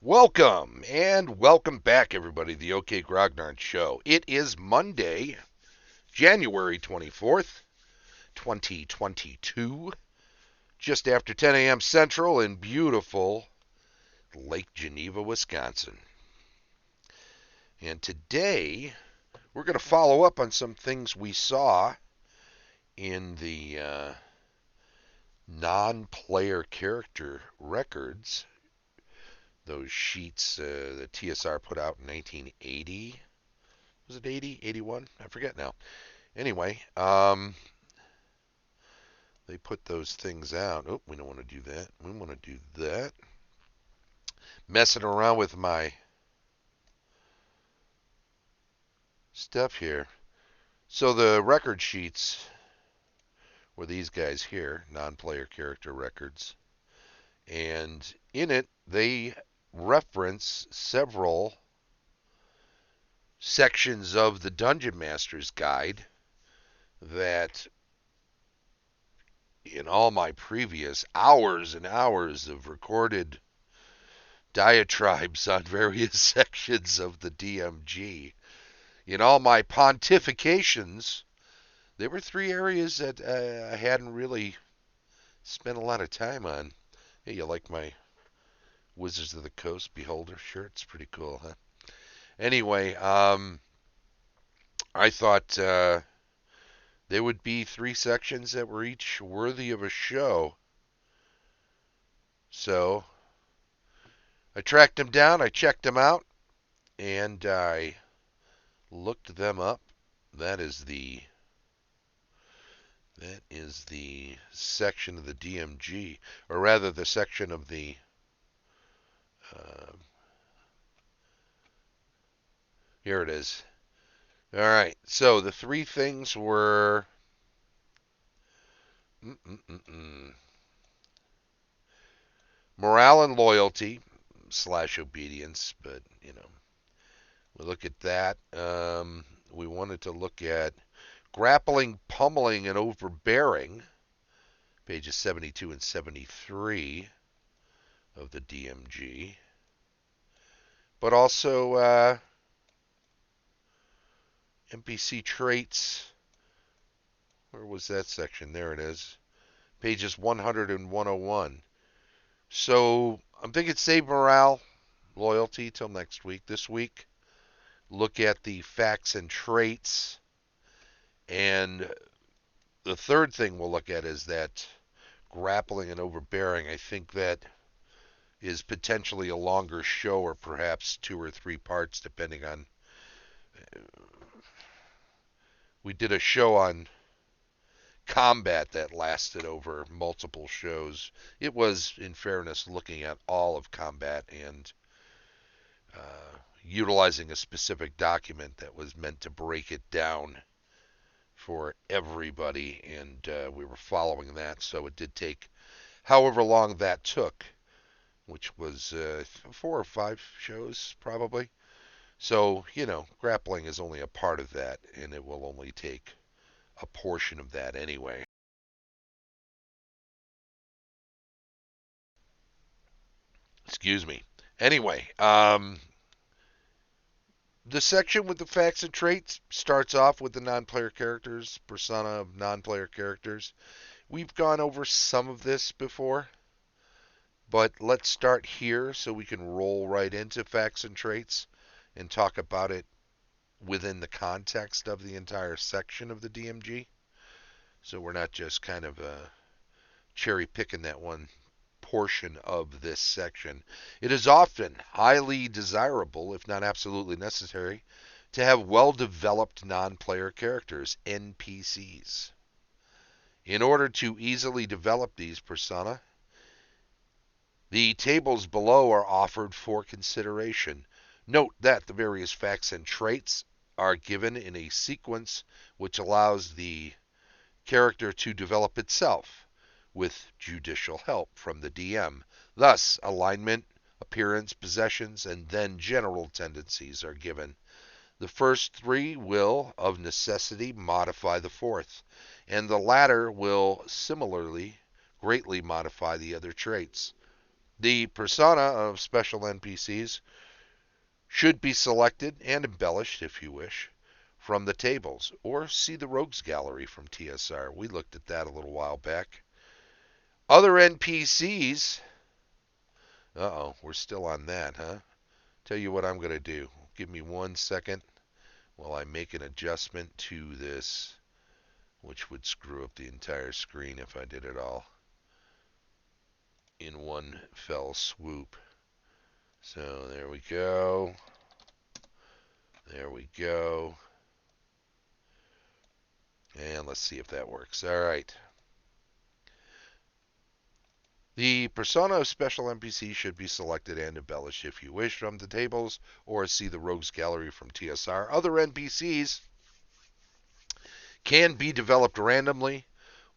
Welcome and welcome back, everybody, to the OK Grognard Show. It is Monday, January 24th, 2022, just after 10 a.m. Central in beautiful Lake Geneva, Wisconsin. And today, we're going to follow up on some things we saw in the non-player character records. Those sheets that TSR put out in 1980. Was it 80, 81? I forget now. Anyway, they put those things out. Oh, we don't want to do that. We want to do that. Messing around with my stuff here. So the record sheets were these guys here, non-player character records. And in it, they reference several sections of the Dungeon Master's Guide that in all my previous hours and hours of recorded diatribes on various sections of the DMG, in all my pontifications, there were three areas that I hadn't really spent a lot of time on. Hey, you like my Wizards of the Coast Beholder shirt? It's pretty cool, huh? Anyway, I thought there would be three sections that were each worthy of a show. So I tracked them down, I checked them out, and I looked them up. That is the section of the DMG, or rather the section of the here it is. All right, so the three things were morale and loyalty / obedience, but we look at that. We wanted to look at grappling, pummeling, and overbearing, pages 72 and 73 of the DMG. But also NPC traits. Where was that section? There it is. Pages 100 and 101. So I'm thinking save morale, loyalty till next week. This week, look at the facts and traits. And the third thing we'll look at is that grappling and overbearing. I think that is potentially a longer show, or perhaps 2 or 3 parts, depending on. We did a show on combat that lasted over multiple shows. It was, in fairness, looking at all of combat and utilizing a specific document that was meant to break it down for everybody, and we were following that, so it did take however long that took, which was 4 or 5 shows probably. So, grappling is only a part of that, and it will only take a portion of that anyway. Excuse me. Anyway, the section with the facts and traits starts off with the non-player characters, persona of non-player characters. We've gone over some of this before, but let's start here so we can roll right into facts and traits and talk about it within the context of the entire section of the DMG. So we're not just kind of cherry picking that one portion of this section. It is often highly desirable, if not absolutely necessary, to have well-developed non-player characters, NPCs. In order to easily develop these persona, the tables below are offered for consideration. Note that the various facts and traits are given in a sequence which allows the character to develop itself with judicial help from the DM. Thus, alignment, appearance, possessions, and then general tendencies are given. The first 3 will, of necessity, modify the fourth, and the latter will similarly greatly modify the other traits. The persona of special NPCs should be selected and embellished, if you wish, from the tables, or see the Rogues Gallery from TSR. We looked at that a little while back. Other NPCs, we're still on that, huh? Tell you what I'm going to do. Give me 1 second while I make an adjustment to this, which would screw up the entire screen if I did it all in one fell swoop. So there we go. There we go. And let's see if that works. All right. The persona of special NPC should be selected and embellished if you wish from the tables, or see the Rogues Gallery from TSR. Other NPCs can be developed randomly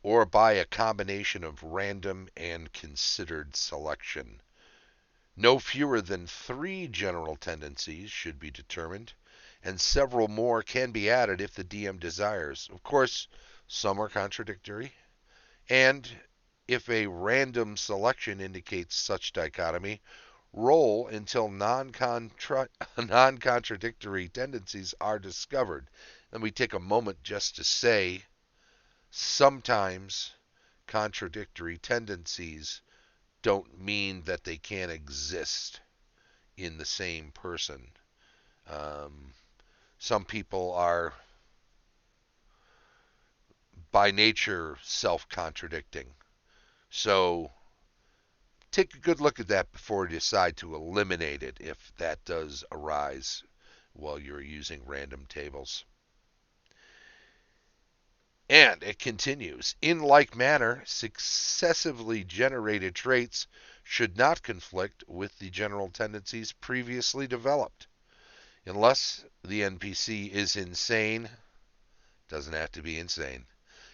or by a combination of random and considered selection. No fewer than 3 general tendencies should be determined, and several more can be added if the DM desires. Of course, some are contradictory, and if a random selection indicates such dichotomy, roll until non-contradictory tendencies are discovered. Let me take a moment just to say, sometimes contradictory tendencies don't mean that they can't exist in the same person. Some people are by nature self-contradicting. So take a good look at that before you decide to eliminate it if that does arise while you're using random tables. And it continues. In like manner, successively generated traits should not conflict with the general tendencies previously developed. Unless the NPC is insane, doesn't have to be insane,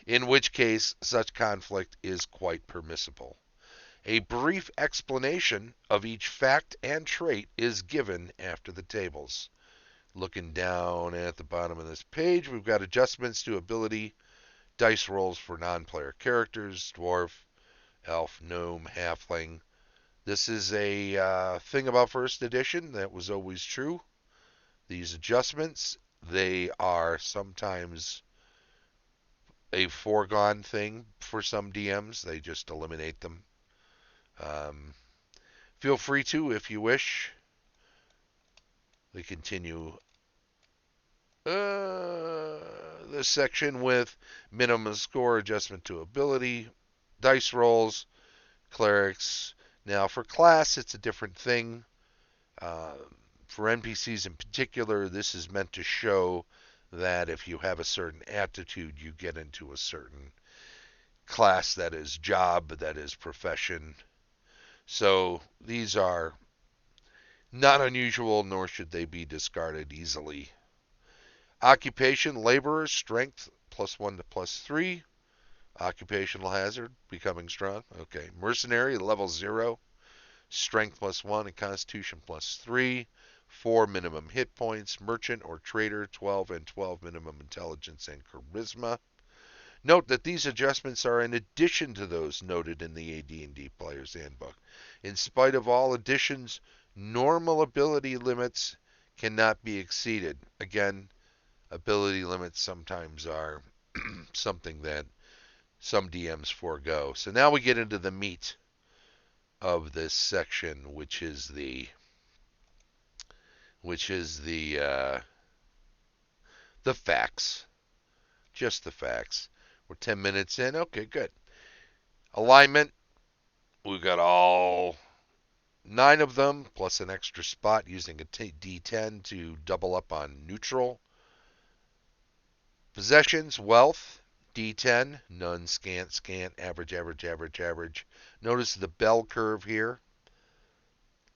in which case such conflict is quite permissible. A brief explanation of each fact and trait is given after the tables. Looking down at the bottom of this page, we've got adjustments to ability dice rolls for non-player characters, dwarf, elf, gnome, halfling. This is a thing about first edition that was always true. These adjustments, they are sometimes a foregone thing for some DMs. They just eliminate them. Feel free to, if you wish. They continue this section with minimum score adjustment to ability, dice rolls, clerics. Now, for class, it's a different thing. For NPCs in particular, this is meant to show that if you have a certain attitude, you get into a certain class that is job, that is profession. So these are not unusual, nor should they be discarded easily. Occupation, laborer, strength, +1 to +3. Occupational hazard, becoming strong. Okay. Mercenary, level 0. Strength +1 and constitution +3. 4 minimum hit points. Merchant or trader, 12 and 12 minimum intelligence and charisma. Note that these adjustments are in addition to those noted in the AD&D Player's Handbook. In spite of all additions, normal ability limits cannot be exceeded. Again, ability limits sometimes are something that some DMs forego. So now we get into the meat of this section, which is the facts. Just the facts. We're 10 minutes in. Okay, good. Alignment. We've got all 9 of them, plus an extra spot using a D10 to double up on neutral. Possessions, wealth, D10, none, scant, scant, average, average, average, average. Notice the bell curve here.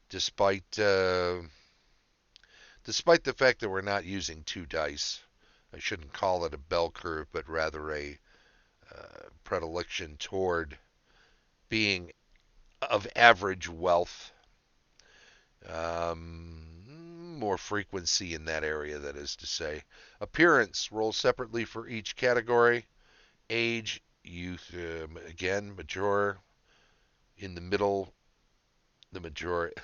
Despite the fact that we're not using 2 dice, I shouldn't call it a bell curve, but rather a predilection toward being of average wealth. More frequency in that area, that is to say. Appearance, roll separately for each category. Age, youth, again, mature. In the middle, the majority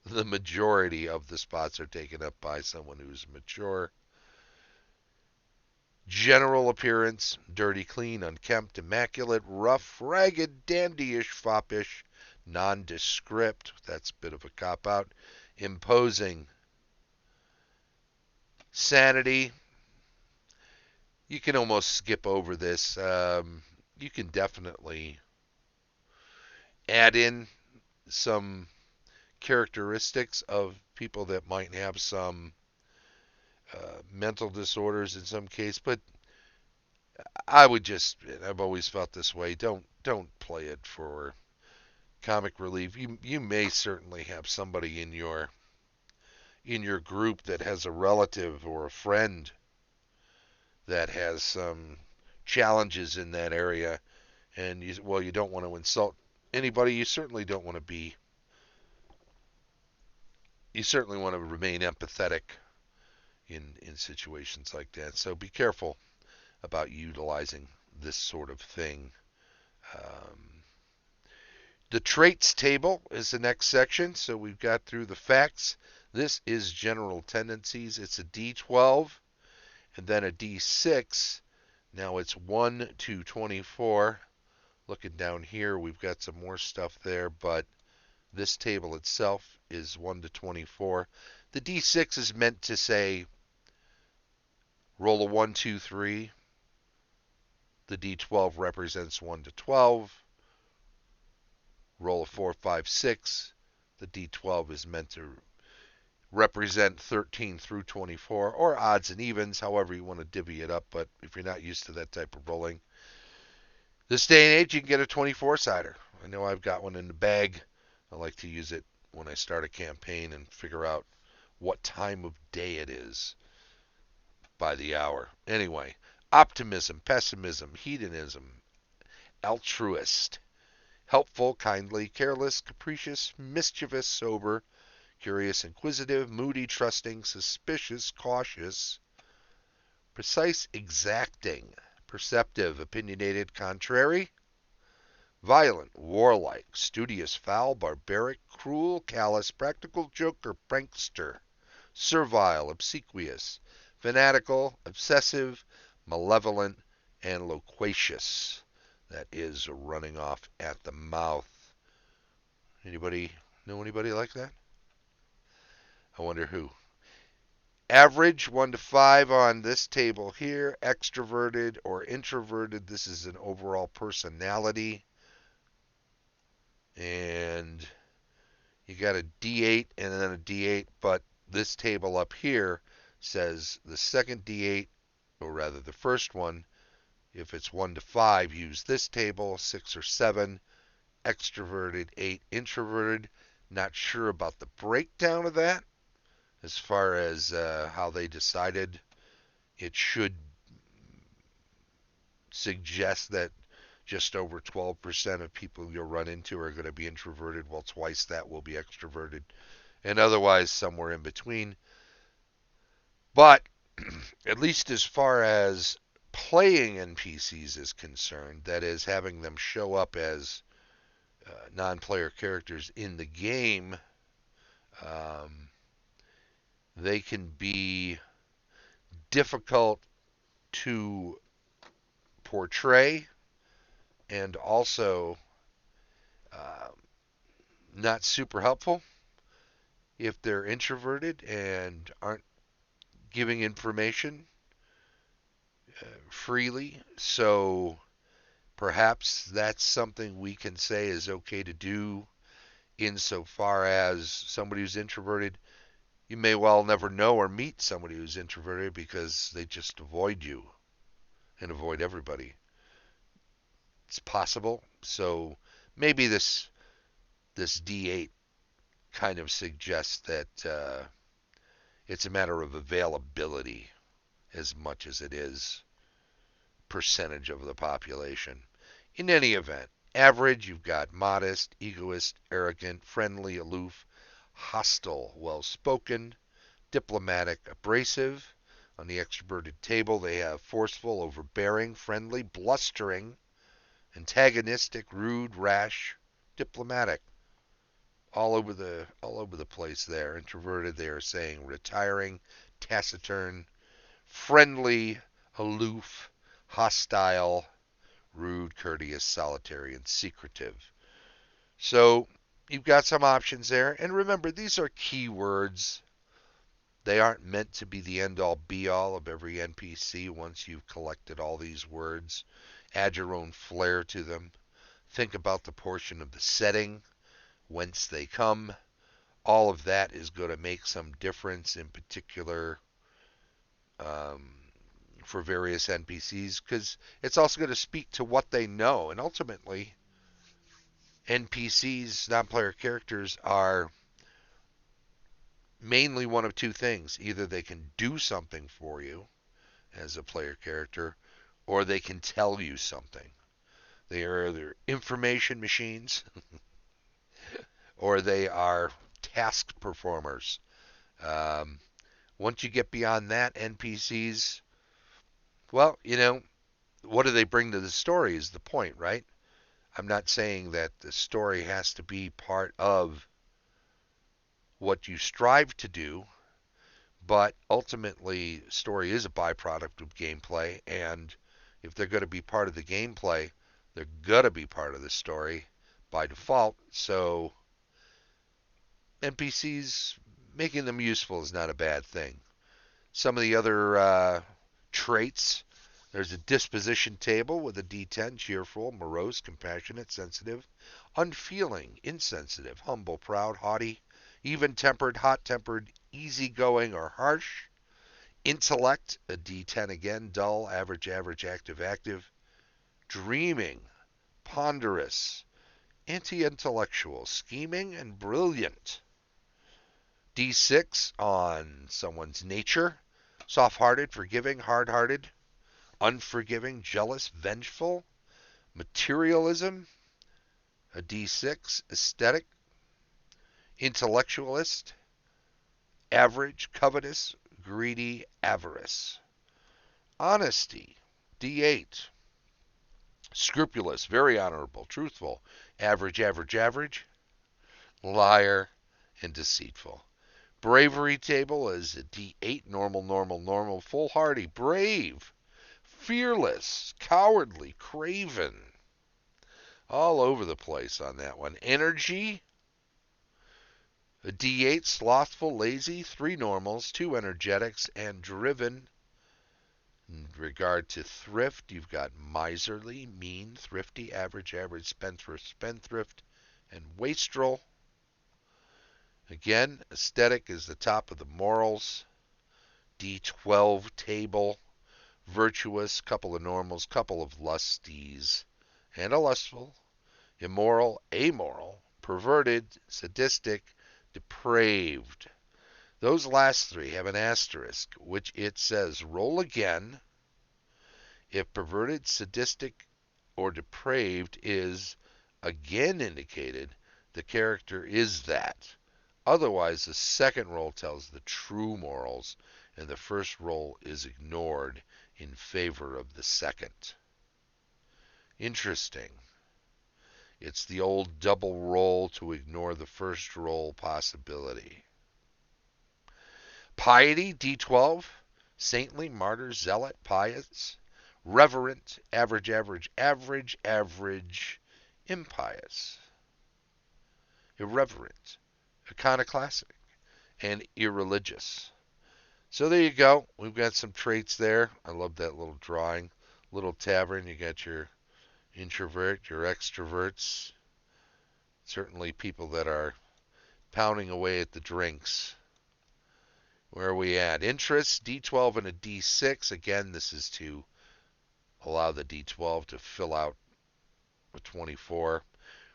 the majority of the spots are taken up by someone who's mature. General appearance: dirty, clean, unkempt, immaculate, rough, ragged, dandyish, foppish, nondescript. That's a bit of a cop out. Imposing. Sanity: you can almost skip over this. You can definitely add in some characteristics of people that might have some mental disorders in some case, but I would just, I've always felt this way. Don't play it for comic relief. You may certainly have somebody in your group that has a relative or a friend that has some challenges in that area, and you don't want to insult anybody. You certainly want to remain empathetic in situations like that. So be careful about utilizing this sort of thing. Um, the traits table is the next section. So we've got through the facts. This is general tendencies. It's a D12 and then a D6. Now it's 1 to 24. Looking down here, we've got some more stuff there, but this table itself is 1 to 24. The D6 is meant to say roll a 1, 2, 3. The D12 represents 1 to 12. Roll a 4, 5, 6. The D12 is meant to represent 13 through 24, or odds and evens, however you want to divvy it up. But if you're not used to that type of rolling, this day and age, you can get a 24-sider. I know I've got one in the bag. I like to use it when I start a campaign and figure out what time of day it is by the hour. Anyway, optimism, pessimism, hedonism, altruist, helpful, kindly, careless, capricious, mischievous, sober, curious, inquisitive, moody, trusting, suspicious, cautious, precise, exacting, perceptive, opinionated, contrary, violent, warlike, studious, foul, barbaric, cruel, callous, practical joker, prankster, servile, obsequious, fanatical, obsessive, malevolent, and loquacious. That is running off at the mouth. Anybody know anybody like that? I wonder who. Average 1 to 5 on this table here. Extroverted or introverted. This is an overall personality. And you got a D8 and then a D8, but this table up here says the second D8, or rather the first one, if it's 1 to 5, use this table, 6 or 7, extroverted, 8, introverted. Not sure about the breakdown of that as far as how they decided. It should suggest that just over 12% of people you'll run into are going to be introverted, while twice that will be extroverted, and otherwise somewhere in between. But at least as far as playing NPCs is concerned, that is, having them show up as non-player characters in the game, um, they can be difficult to portray and also uh, not super helpful if they're introverted and aren't giving information freely. So perhaps that's something we can say is okay to do insofar as somebody who's introverted. You may well never know or meet somebody who's introverted because they just avoid you and avoid everybody. It's possible. So maybe this D8 kind of suggests that it's a matter of availability as much as it is percentage of the population. In any event, average, you've got modest, egoist, arrogant, friendly, aloof, hostile, well-spoken, diplomatic, abrasive. On the extroverted table, they have forceful, overbearing, friendly, blustering, antagonistic, rude, rash, diplomatic. all over the place there. Introverted, they are saying retiring, taciturn, friendly, aloof, hostile, rude, courteous, solitary, and secretive. So you've got some options there. And remember, these are keywords. They aren't meant to be the end all be all of every NPC once you've collected all these words. Add your own flair to them. Think about the portion of the setting, whence they come. All of that is going to make some difference in particular um, for various NPCs because it's also going to speak to what they know. And ultimately, NPCs, non player characters, are mainly one of two things. Either they can do something for you as a player character, or they can tell you something. They are either information machines or they are task performers. Um, Once you get beyond that, NPCs, well, what do they bring to the story is the point, right? I'm not saying that the story has to be part of what you strive to do, but ultimately, story is a byproduct of gameplay, and if they're going to be part of the gameplay, they're going to be part of the story by default. So NPCs, making them useful is not a bad thing. Some of the other traits, there's a disposition table with a D10: cheerful, morose, compassionate, sensitive, unfeeling, insensitive, humble, proud, haughty, even-tempered, hot-tempered, easygoing, or harsh. Intellect, a D10 again: dull, average, average, active, active, dreaming, ponderous, anti-intellectual, scheming, and brilliant. D6 on someone's nature: soft-hearted, forgiving, hard-hearted, unforgiving, jealous, vengeful. Materialism, a D6. Aesthetic, intellectualist, average, covetous, greedy, avarice. Honesty, D8. Scrupulous, very honorable, truthful, average, average, average, liar, and deceitful. Bravery table is a D8: normal, normal, normal, foolhardy, brave, fearless, cowardly, craven. All over the place on that one. Energy, a D8: slothful, lazy, 3 normals, 2 energetics, and driven. In regard to thrift, you've got miserly, mean, thrifty, average, average, spendthrift, spendthrift, and wastrel. Again, aesthetic is the top of the morals. D12 table, virtuous, couple of normals, couple of lusties, and a lustful, immoral, amoral, perverted, sadistic, depraved. Those last three have an asterisk, which it says roll again if perverted, sadistic, or depraved is again indicated. The character is that. Otherwise, the second roll tells the true morals, and the first roll is ignored in favor of the second. Interesting. It's the old double roll to ignore the first roll possibility. Piety, D12, saintly, martyr, zealot, pious, reverent, average, average, average, average, impious, irreverent, iconoclastic, and irreligious. So there you go. We've got some traits there. I love that little drawing. Little tavern. You got your introvert, your extroverts. Certainly people that are pounding away at the drinks. Where are we at? Interests, D12 and a D6. Again, this is to allow the D12 to fill out a 24.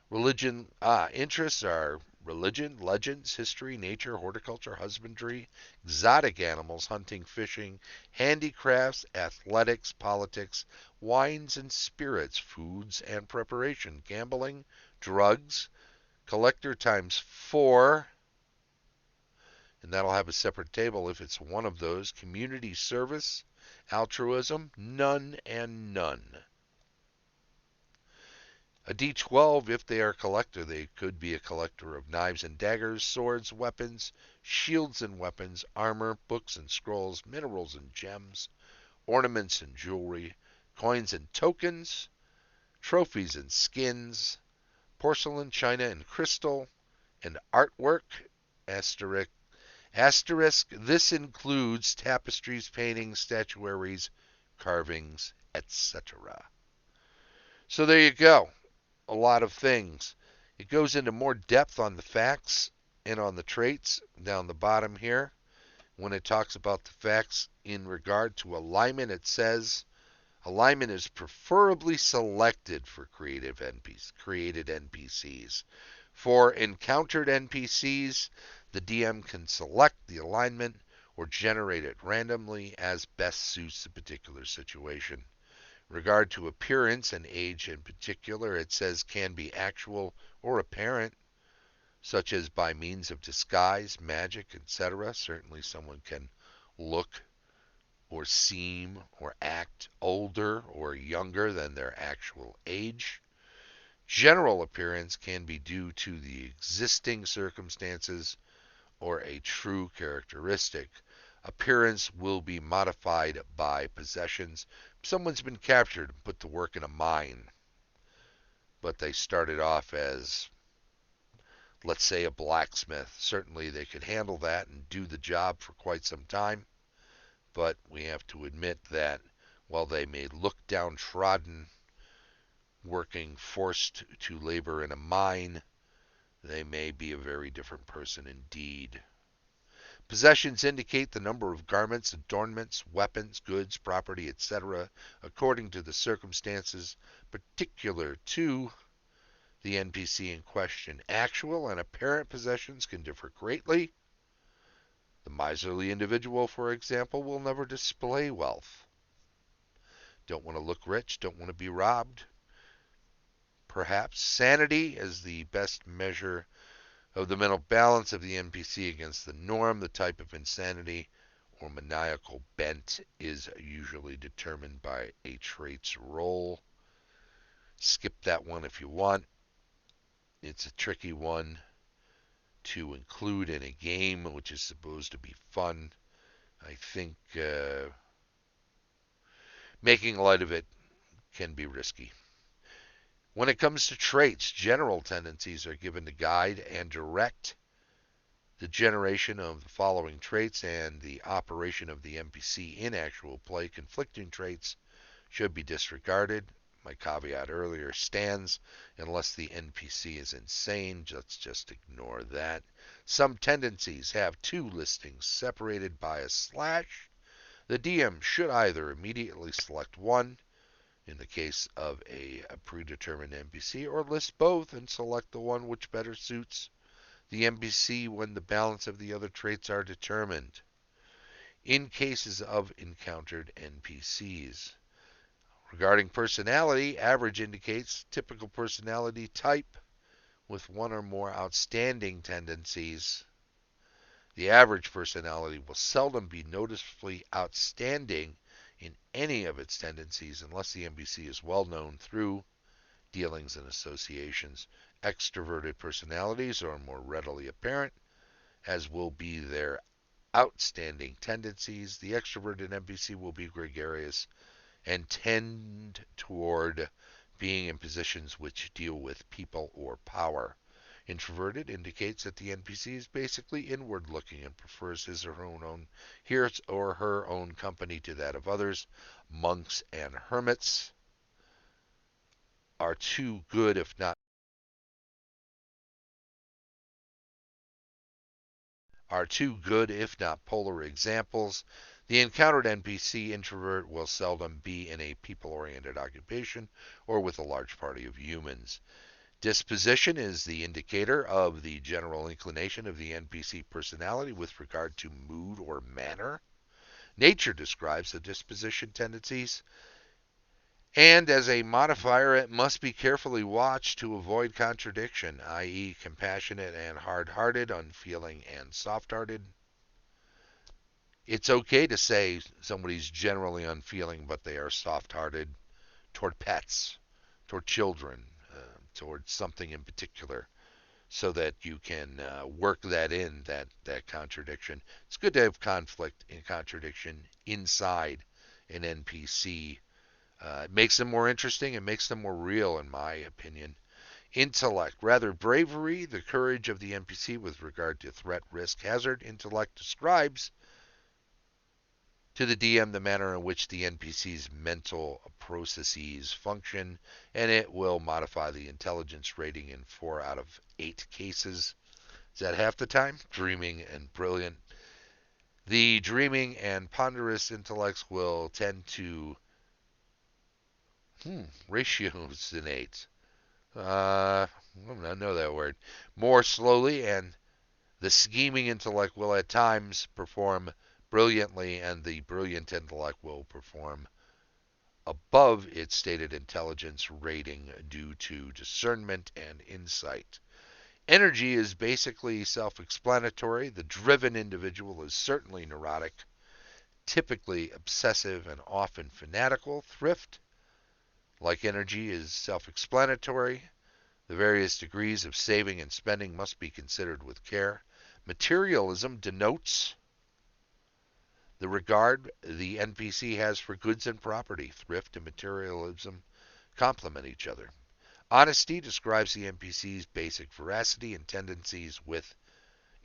Religion, interests are religion, legends, history, nature, horticulture, husbandry, exotic animals, hunting, fishing, handicrafts, athletics, politics, wines and spirits, foods and preparation, gambling, drugs, collector times 4, and that'll have a separate table if it's one of those, community service, altruism, none, and none. A D12, if they are a collector, they could be a collector of knives and daggers, swords, weapons, shields and weapons, armor, books and scrolls, minerals and gems, ornaments and jewelry, coins and tokens, trophies and skins, porcelain, china and crystal, and artwork. Asterisk. Asterisk. This includes tapestries, paintings, statuaries, carvings, etc. So there you go. A lot of things. It goes into more depth on the facts and on the traits down the bottom here. When it talks about the facts in regard to alignment, it says alignment is preferably selected for created NPCs. For encountered NPCs, the DM can select the alignment or generate it randomly as best suits the particular situation. In regard to appearance and age in particular, it says can be actual or apparent, such as by means of disguise, magic, etc. Certainly someone can look or seem or act older or younger than their actual age. General appearance can be due to the existing circumstances or a true characteristic. Appearance will be modified by possessions. Someone's been captured and put to work in a mine, but they started off as, let's say, a blacksmith. Certainly they could handle that and do the job for quite some time, but we have to admit that while they may look downtrodden, working forced to labor in a mine, they may be a very different person indeed. Possessions indicate the number of garments, adornments, weapons, goods, property, etc., according to the circumstances particular to the NPC in question. Actual and apparent possessions can differ greatly. The miserly individual, for example, will never display wealth. Don't want to look rich, don't want to be robbed. Perhaps sanity is the best measure of the mental balance of the NPC against the norm. The type of insanity or maniacal bent is usually determined by a trait's role. Skip that one if you want. It's a tricky one to include in a game which is supposed to be fun. I think making light of it can be risky. When it comes to traits, general tendencies are given to guide and direct the generation of the following traits and the operation of the NPC in actual play. Conflicting traits should be disregarded. My caveat earlier stands unless the NPC is insane. Let's just ignore that. Some tendencies have two listings separated by a slash. The DM should either immediately select one in the case of a predetermined NPC or list both and select the one which better suits the NPC when the balance of the other traits are determined. In cases of encountered NPCs. Regarding personality, average indicates typical personality type with one or more outstanding tendencies. The average personality will seldom be noticeably outstanding in any of its tendencies unless the NPC is well known through dealings and associations. Extroverted personalities are more readily apparent, as will be their outstanding tendencies. The extroverted NPC will be gregarious and tend toward being in positions which deal with people or power. Introverted indicates that the NPC is basically inward looking and prefers his or her own company to that of others. Monks and hermits are too good if not polar examples. The encountered NPC introvert will seldom be in a people-oriented occupation or with a large party of humans. Disposition is the indicator of the general inclination of the NPC personality with regard to mood or manner. Nature describes the disposition tendencies, and as a modifier, it must be carefully watched to avoid contradiction, i.e., compassionate and hard-hearted, unfeeling and soft-hearted. It's okay to say somebody's generally unfeeling, but they are soft-hearted toward pets, toward children, towards something in particular, so that you can work that in, that contradiction. It's good to have conflict and contradiction inside an NPC. It makes them more interesting. It makes them more real, in my opinion. Intellect, rather bravery, the courage of the NPC with regard to threat, risk, hazard. Intellect describes to the DM the manner in which the NPC's mental processes function, and it will modify the intelligence rating in 4 out of 8 cases. Is that half the time? Dreaming and brilliant. The dreaming and ponderous intellects will tend to ratiocinate. I don't know that word. More slowly, and the scheming intellect will at times perform brilliantly, and the brilliant intellect will perform above its stated intelligence rating due to discernment and insight. Energy is basically self-explanatory. The driven individual is certainly neurotic, typically obsessive, and often fanatical. Thrift, like energy, is self-explanatory. The various degrees of saving and spending must be considered with care. Materialism denotes the regard the NPC has for goods and property. Thrift and materialism complement each other. Honesty describes the NPC's basic veracity and tendencies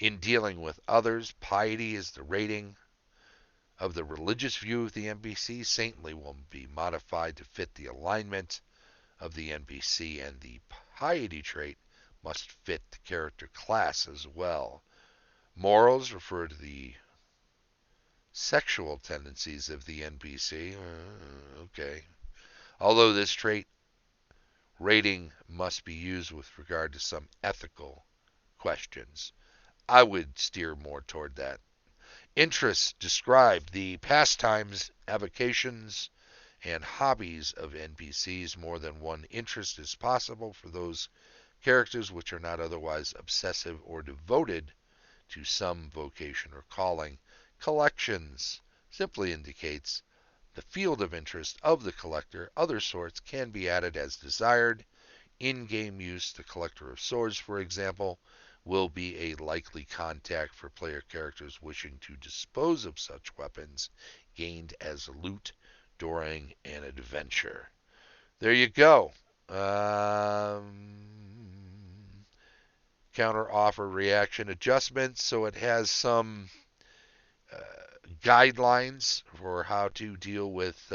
in dealing with others. Piety is the rating of the religious view of the NPC. Saintly will be modified to fit the alignment of the NPC, and the piety trait must fit the character class as well. Morals refer to the sexual tendencies of the NPC. Okay. Although this trait rating must be used with regard to some ethical questions, I would steer more toward that. Interests describe the pastimes, avocations, and hobbies of NPCs. More than one interest is possible for those characters which are not otherwise obsessive or devoted to some vocation or calling. Collections simply indicates the field of interest of the collector. Other sorts can be added as desired. In-game use, the collector of swords, for example, will be a likely contact for player characters wishing to dispose of such weapons gained as loot during an adventure. There you go. Counter offer reaction adjustments, so it has some guidelines for how to deal with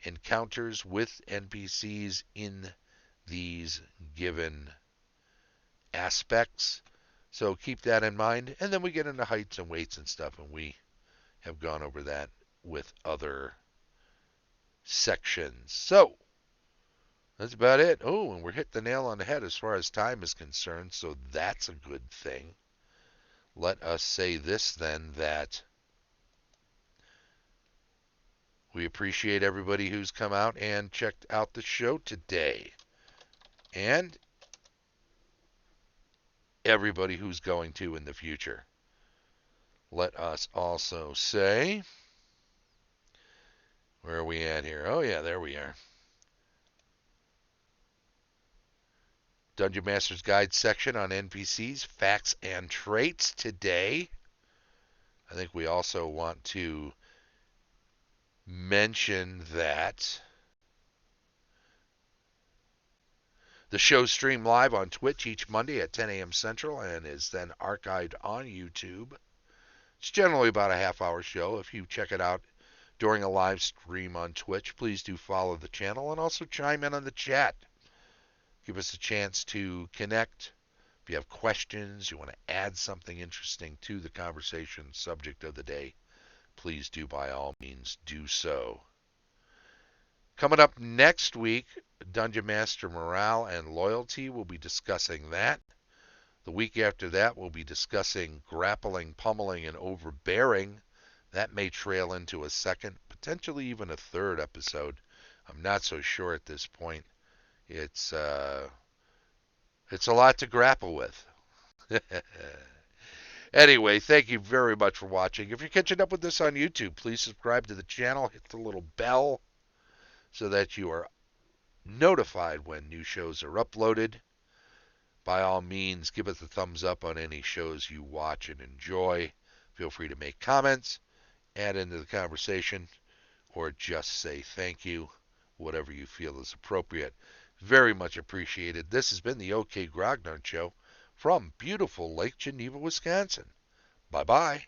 encounters with NPCs in these given aspects. So keep that in mind. And then we get into heights and weights and stuff, and we have gone over that with other sections. So that's about it. Oh, and we're hitting the nail on the head as far as time is concerned, so that's a good thing. Let us say this then, that we appreciate everybody who's come out and checked out the show today. And everybody who's going to in the future. Let us also say, where are we at here? Oh yeah, there we are. Dungeon Master's Guide section on NPCs, facts, and traits today. I think we also want to mention that the show's streamed live on Twitch each Monday at 10 a.m. Central and is then archived on YouTube. It's generally about a half-hour show. If you check it out during a live stream on Twitch, please do follow the channel and also chime in on the chat. Give us a chance to connect. If you have questions, you want to add something interesting to the conversation subject of the day, please do by all means do so. Coming up next week, Dungeon Master Morale and Loyalty. We'll be discussing that. The week after that, we'll be discussing grappling, pummeling, and overbearing. That may trail into a second, potentially even a third episode. I'm not so sure at this point. It's a lot to grapple with. Anyway, thank you very much for watching. If you're catching up with this on YouTube, please subscribe to the channel. Hit the little bell so that you are notified when new shows are uploaded. By all means, give us a thumbs up on any shows you watch and enjoy. Feel free to make comments, add into the conversation, or just say thank you, whatever you feel is appropriate. Very much appreciated. This has been the OK Grognard Show from beautiful Lake Geneva, Wisconsin. Bye-bye.